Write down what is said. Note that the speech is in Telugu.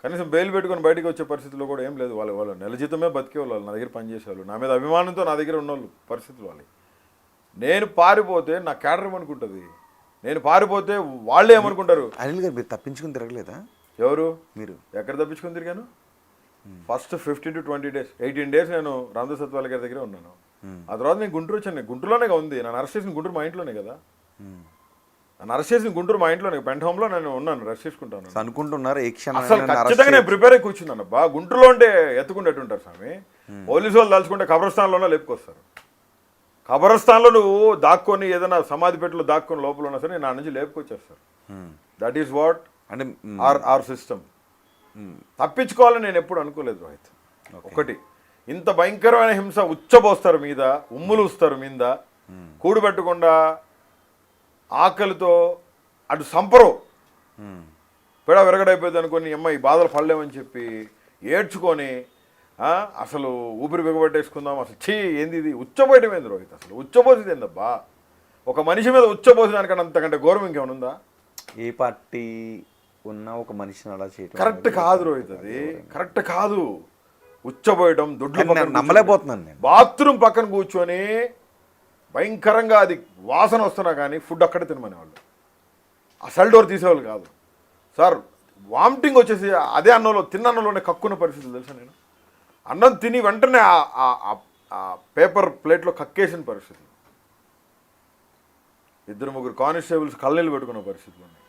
కనీసం బెయిల్ పెట్టుకొని బయటికి వచ్చే పరిస్థితుల్లో కూడా ఏం లేదు. వాళ్ళు నెల జీతమే బతికే వాళ్ళు, నా దగ్గర పనిచేసేవాళ్ళు, నా మీద అభిమానంతో నా దగ్గర ఉన్నవాళ్ళు పరిస్థితులు వాళ్ళు. నేను పారిపోతే నా క్యాడర్ ఏమనుకుంటుంది, నేను పారిపోతే వాళ్ళే ఏమనుకుంటారు. అనిల్ గారు మీరు తప్పించుకుని తిరగలేదా? ఎవరు? మీరు. ఎక్కడ తప్పించుకుని తిరిగాను? ఫస్ట్ 15 to 20 days 18 days నేను రామదాస్ సత్వాల గారి దగ్గరే ఉన్నాను. ఆ తర్వాత నేను గుంటూరు వచ్చాను. గుంటూరులోనే ఉంది. నన్ను అరెస్ట్ చేసిన గుంటూరు మా ఇంట్లోనే కదా. నన్ను అరెస్ట్ చేసిన గుంటూరు మా ఇంట్లోనే, పెంట్ హోమ్లో నేను ఉన్నాను, రెస్ట్ చేసుకుంటాను. అనుకుంటున్నారు ఏ క్షణం అసలు ఖచ్చితంగా నేను ప్రిపేర్ అయి కూర్చున్నాను. బా గుంటూరులో ఉంటే ఎత్తుకుంటూ ఉంటారు స్వామి. పోలీసు వాళ్ళు తలుచుకుంటే కబరస్థాన్లోనే లేపుకొస్తారు. కబరస్థాన్లో నువ్వు దాక్కొని ఏదైనా సమాధిపేటలో దాక్కొని లోపల ఉన్నా సరే నా నుంచి లేపుకొచ్చేస్తారు. దట్ ఈస్ వాట్ అంటే ఆర్ సిస్టమ్. తప్పించుకోవాలని నేను ఎప్పుడు అనుకోలేదు రోహిత్. ఒకటి, ఇంత భయంకరమైన హింస ఉచ్చబోస్తారు మీద, ఉమ్ములు వస్తారు మీద, కూడు పెట్టకుండా ఆకలితో అటు సంపరు పెడ విరగడైపోయింది అనుకొని అమ్మ ఈ బాధలు పడలేమని చెప్పి ఏడ్చుకొని అసలు ఊపిరి బిగబట్టేసుకుందాం, అసలు చీ ఏంది ఇది ఉచ్చబోయటం ఏంది రోహిత్, అసలు ఉచ్చబోసేది ఏందబ్బా. ఒక మనిషి మీద ఉచ్చబోసేదానికంటే అంతకంటే గౌరవం ఇంకేమైనా ఉందా? ఏ పార్టీ ఉన్న ఒక మనిషిని అలా చేయటం కరెక్ట్ కాదు రోహిత్, అది కరెక్ట్ కాదు. ఉచ్చబోయటం, దొడ్లు నమ్మలేకపోతున్నాను నేను. బాత్రూమ్ పక్కన కూర్చొని భయంకరంగా అది వాసన వస్తున్నా కానీ ఫుడ్ అక్కడే తినమనేవాళ్ళు. ఆ సెల్ డోర్ తీసేవాళ్ళు కాదు సార్. వామిటింగ్ వచ్చేసి అదే అన్నంలో తిన్న అన్నంలోనే కక్కున్న పరిస్థితులు తెలుసా. నేను అన్నం తిని వెంటనే ఆ పేపర్ ప్లేట్లో కక్కేసిన పరిస్థితులు. 2-3 కానిస్టేబుల్స్ కళ్ళనీళ్ళు పెట్టుకున్న పరిస్థితులు ఉన్నాయి.